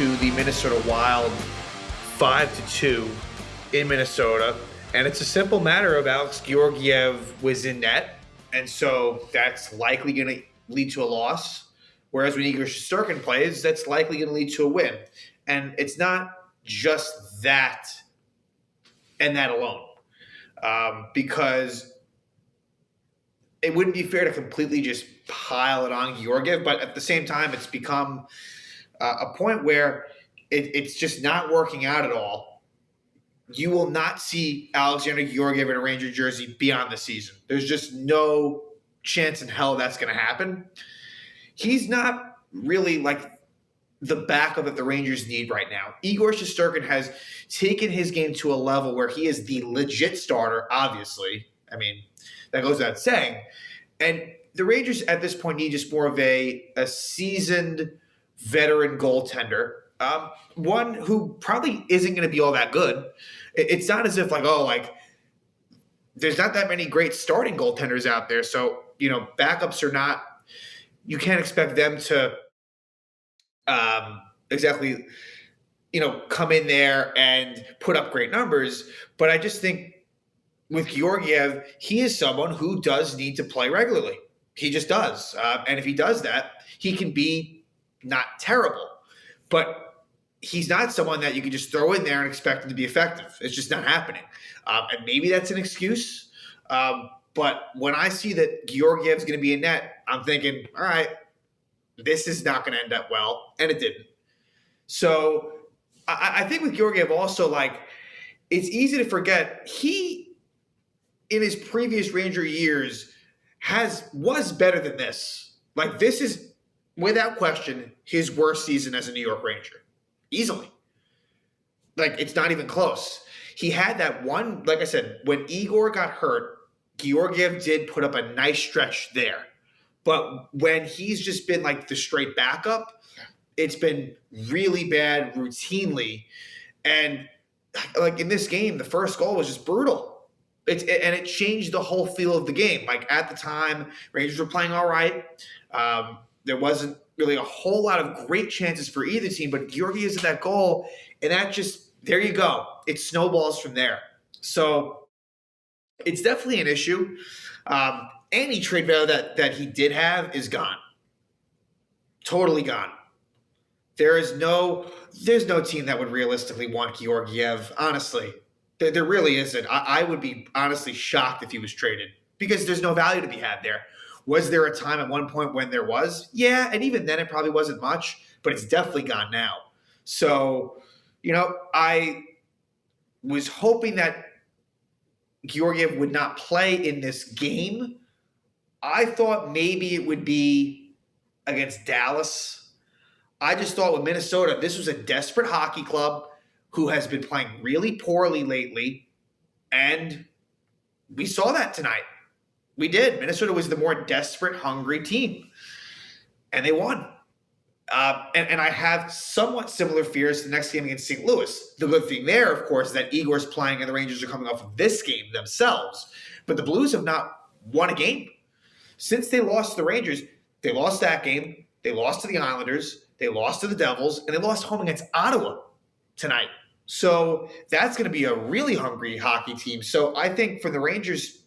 to the Minnesota Wild 5-2 in Minnesota. And it's a simple matter of Alex Georgiev was in net. And so that's likely going to lead to a loss. Whereas when Igor Shesterkin plays, that's likely going to lead to a win. And it's not just that and that alone. Because it wouldn't be fair to completely just pile it on Georgiev. But at the same time, it's become a point where it's just not working out at all. You will not see Alexander Georgiev in a Ranger jersey beyond the season. There's just no chance in hell that's going to happen. He's not really like the backup that the Rangers need right now. Igor Shesterkin has taken his game to a level where he is the legit starter, obviously. I mean, that goes without saying. And the Rangers at this point need just more of a seasoned veteran goaltender. One who probably isn't going to be all that good. It's not as if there's not that many great starting goaltenders out there. So, backups are not, you can't expect them to exactly, come in there and put up great numbers. But I just think with Georgiev, he is someone who does need to play regularly. He just does. And if he does that, he can be not terrible. But he's not someone that you can just throw in there and expect him to be effective. It's just not happening. And maybe that's an excuse. But when I see that Georgiev's going to be in net, I'm thinking, all right, this is not going to end up well. And it didn't. So I think with Georgiev also, it's easy to forget he, in his previous Ranger years, was better than this. This is, without question, his worst season as a New York Ranger. Easily. It's not even close. He had that one, like I said, when Igor got hurt, Georgiev did put up a nice stretch there. But when he's just been the straight backup, it's been really bad routinely. And in this game, the first goal was just brutal. It changed the whole feel of the game. At the time, Rangers were playing all right. There wasn't really a whole lot of great chances for either team, but Georgiev's at that goal, and that just, there you go. It snowballs from there. So it's definitely an issue. Any trade value that he did have is gone. Totally gone. There's no team that would realistically want Georgiev, honestly. There really isn't. I would be honestly shocked if he was traded because there's no value to be had there. Was there a time at one point when there was? Yeah, and even then it probably wasn't much, but it's definitely gone now. So, I was hoping that Georgiev would not play in this game. I thought maybe it would be against Dallas. I just thought with Minnesota, this was a desperate hockey club who has been playing really poorly lately, and we saw that tonight. We did. Minnesota was the more desperate, hungry team, and they won. And I have somewhat similar fears the next game against St. Louis. The good thing there, of course, is that Igor's playing and the Rangers are coming off of this game themselves. But the Blues have not won a game. Since they lost to the Rangers, they lost that game, they lost to the Islanders, they lost to the Devils, and they lost home against Ottawa tonight. So that's going to be a really hungry hockey team. So I think from the Rangers'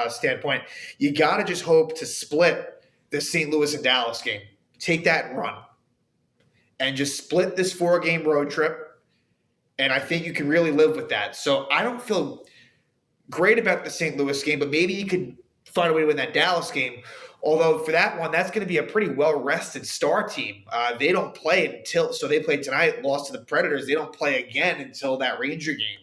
standpoint, you got to just hope to split the St. Louis and Dallas game. Take that and run. And just split this 4-game road trip. And I think you can really live with that. So I don't feel great about the St. Louis game, but maybe you could find a way to win that Dallas game. Although for that one, that's going to be a pretty well-rested Star team. They don't play until – so they played tonight, lost to the Predators. They don't play again until that Ranger game.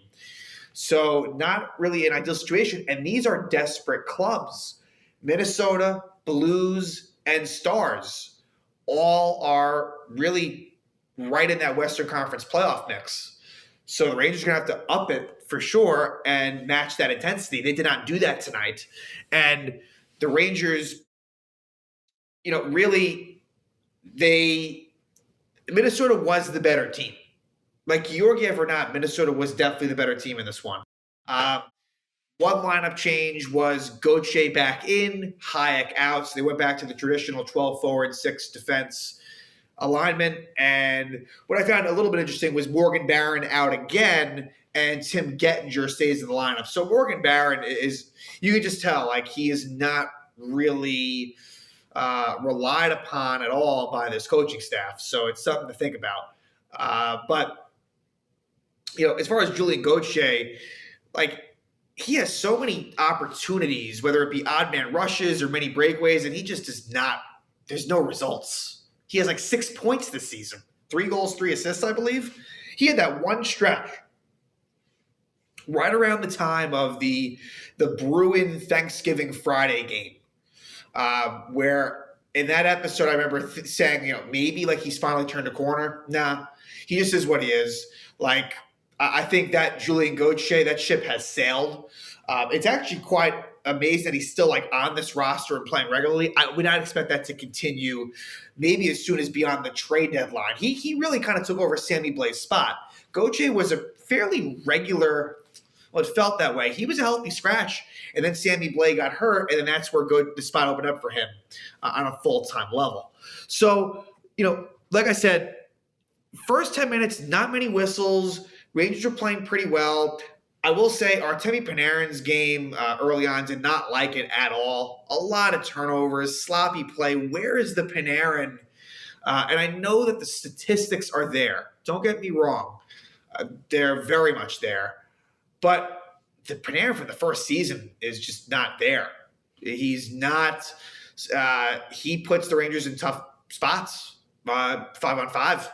So not really an ideal situation. And these are desperate clubs. Minnesota, Blues, and Stars all are really right in that Western Conference playoff mix. So the Rangers are going to have to up it for sure and match that intensity. They did not do that tonight. And the Rangers, really, Minnesota was the better team. Georgiev or not, Minnesota was definitely the better team in this one. One lineup change was Gauthier back in, Hayek out. So they went back to the traditional 12 forward, 6 defense alignment. And what I found a little bit interesting was Morgan Barron out again, and Tim Gettinger stays in the lineup. So Morgan Barron is, you can just tell, like, he is not really relied upon at all by this coaching staff. So it's something to think about. But, as far as Julian Gauthier, like, he has so many opportunities, whether it be odd man rushes or mini breakaways, and he just does not, there's no results. He has like 6 points this season, 3 goals, 3 assists, I believe. He had that one stretch right around the time of the Bruin Thanksgiving Friday game, where in that episode I remember saying, maybe like he's finally turned a corner. Nah, he just is what he is. Like, I think that Julian Gauthier, that ship has sailed. It's actually quite amazing that he's still like on this roster and playing regularly. I would not expect that to continue maybe as soon as beyond the trade deadline. He really kind of took over Sammy Blaze's spot. Gauthier was a fairly regular, well, it felt that way. He was a healthy scratch, and then Sammy Blais got hurt, and then that's where the spot opened up for him on a full-time level. So, like I said, first 10 minutes, not many whistles. Rangers were playing pretty well. I will say Artemi Panarin's game early on did not like it at all. A lot of turnovers, sloppy play. Where is the Panarin? And I know that the statistics are there. Don't get me wrong. They're very much there. But the Panarin from the first season is just not there. He's not he puts the Rangers in tough spots, 5-on-5.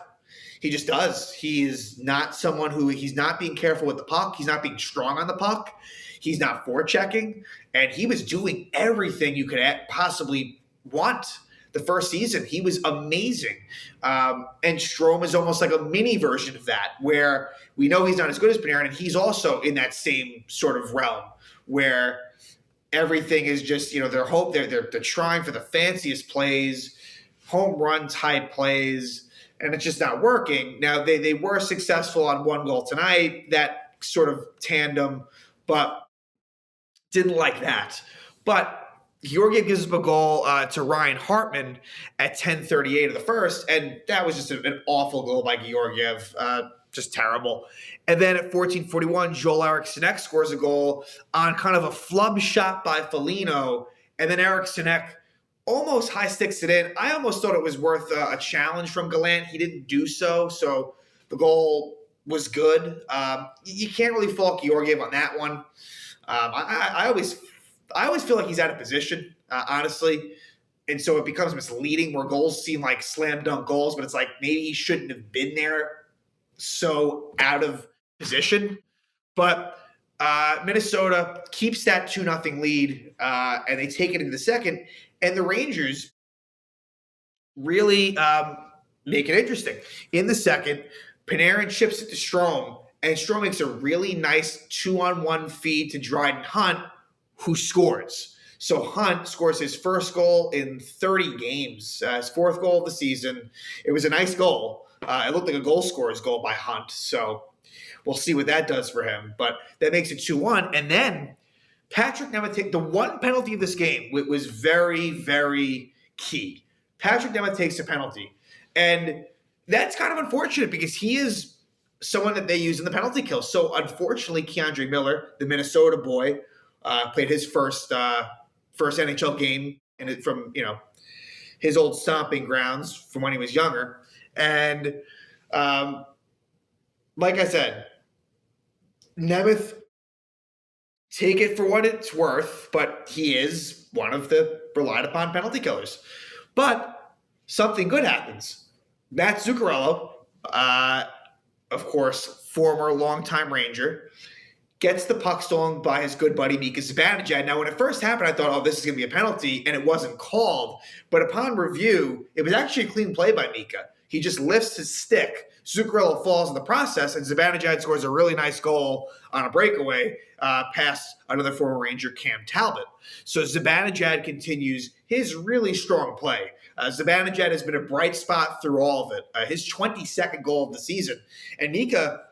He just does. He's not someone he's not being careful with the puck. He's not being strong on the puck. He's not forechecking. And he was doing everything you could possibly want the first season. He was amazing. And Strome is almost like a mini version of that, where we know he's not as good as Panarin, and he's also in that same sort of realm where everything is just, they're trying for the fanciest plays, home run type plays, and it's just not working. Now, they were successful on 1 goal tonight, that sort of tandem, but didn't like that. But Georgiev gives up a goal to Ryan Hartman at 10:38 of the first, and that was just an awful goal by Georgiev, just terrible. And then at 14:41, Joel Eriksson scores a goal on kind of a flub shot by Foligno, and then Eriksson almost high sticks it in. I almost thought it was worth a challenge from Gallant. He didn't do so, so the goal was good. You can't really fault Georgiev on that one. I always feel like he's out of position, honestly, and so it becomes misleading where goals seem like slam dunk goals, but it's like maybe he shouldn't have been there so out of position. But Minnesota keeps that 2-0 lead, and they take it into the second. And the Rangers really make it interesting. In the second, Panarin chips it to Strome, and Strome makes a really nice 2-on-1 feed to Dryden Hunt, who scores. So Hunt scores his first goal in 30 games, his 4th goal of the season. It was a nice goal. It looked like a goal scorer's goal by Hunt, so we'll see what that does for him. But that makes it 2-1, and then Patrick Nemeth, the one penalty of this game was very, very key. Patrick Nemeth takes a penalty. And that's kind of unfortunate because he is someone that they use in the penalty kill. So unfortunately, Keandre Miller, the Minnesota boy, played his first NHL game from his old stomping grounds from when he was younger. And like I said, Nemeth, take it for what it's worth, but he is one of the relied upon penalty killers. But something good happens. Matt Zuccarello, of course, former longtime Ranger, gets the puck stolen by his good buddy Mika Zibanejad. Now, when it first happened, I thought, this is going to be a penalty, and it wasn't called. But upon review, it was actually a clean play by Mika. He just lifts his stick. Zuccarello falls in the process, and Zibanejad scores a really nice goal on a breakaway past another former Ranger, Cam Talbot. So Zibanejad continues his really strong play. Zibanejad has been a bright spot through all of it. His 22nd goal of the season. And Mika,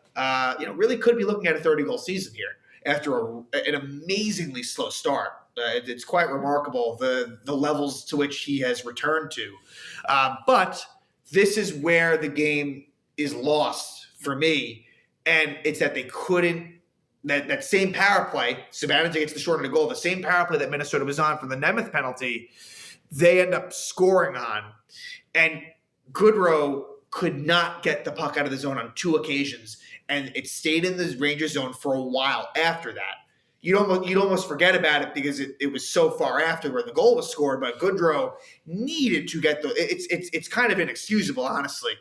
really could be looking at a 30-goal season here after an amazingly slow start. It's quite remarkable the levels to which he has returned to. But this is where the game is lost for me. And it's that they couldn't, that same power play, Zibanejad gets the short end of goal, the same power play that Minnesota was on from the Nemeth penalty, they end up scoring on. And Goodrow could not get the puck out of the zone on 2 occasions, and it stayed in the Rangers zone for a while after that. You'd almost forget about it because it was so far after where the goal was scored, but Goodrow needed to get it's kind of inexcusable, honestly.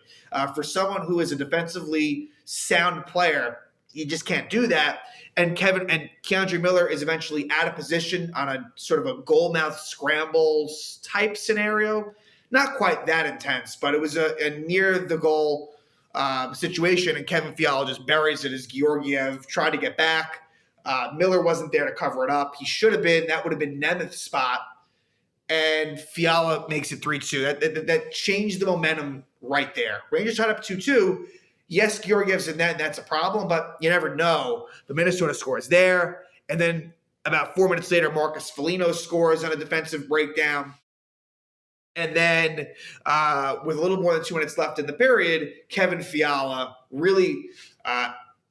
For someone who is a defensively sound player, you just can't do that. And Keandre Miller is eventually out of position on a sort of a goal mouth scrambles type scenario. Not quite that intense, but it was a near the goal situation, and Kevin Fiala just buries it as Georgiev tried to get back. Miller wasn't there to cover it up. He should have been. That would have been Nemeth's spot. And Fiala makes it 3-2. That changed the momentum right there. Rangers tied up 2-2. Yes, Georgiev's in that, and that's a problem, but you never know. The Minnesota score is there. And then about 4 minutes later, Marcus Foligno scores on a defensive breakdown. And then with a little more than 2 minutes left in the period, Kevin Fiala really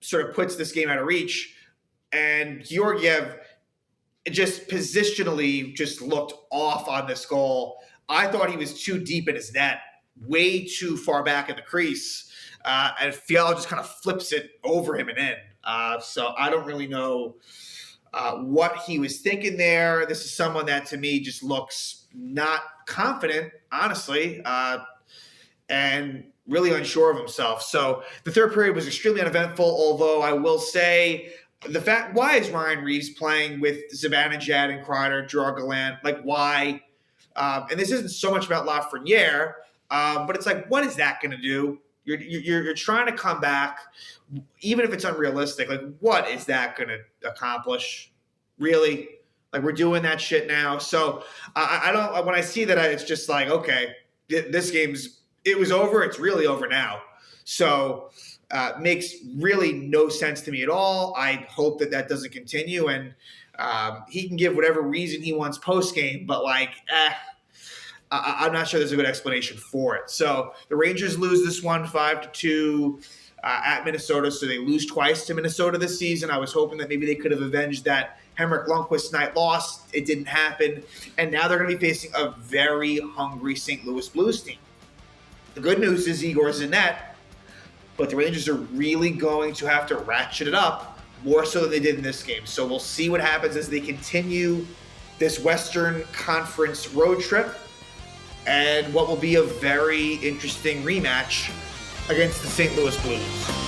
sort of puts this game out of reach. And Georgiev just positionally just looked off on this goal. I thought he was too deep in his net, way too far back in the crease. And Fiala just kind of flips it over him and in. So I don't really know what he was thinking there. This is someone that to me just looks not confident, honestly, and really unsure of himself. So the third period was extremely uneventful, although I will say the fact, why is Ryan Reeves playing with Zibanejad and Kreider, Gerard Gallant? Like, why? And this isn't so much about Lafreniere, but it's like, what is that going to do? You're trying to come back, even if it's unrealistic. Like, what is that going to accomplish? Really? Like, we're doing that shit now. So I don't. When I see that, it's just like, okay, this it was over. It's really over now. So makes really no sense to me at all. I hope that doesn't continue, and he can give whatever reason he wants post game, but like, I'm not sure there's a good explanation for it. So the Rangers lose this one 5-2 at Minnesota. So they lose twice to Minnesota this season. I was hoping that maybe they could have avenged that Henrik Lundqvist night loss. It didn't happen. And now they're going to be facing a very hungry St. Louis Blues team. The good news is Igor's in net, but the Rangers are really going to have to ratchet it up more so than they did in this game. So we'll see what happens as they continue this Western Conference road trip, and what will be a very interesting rematch against the St. Louis Blues.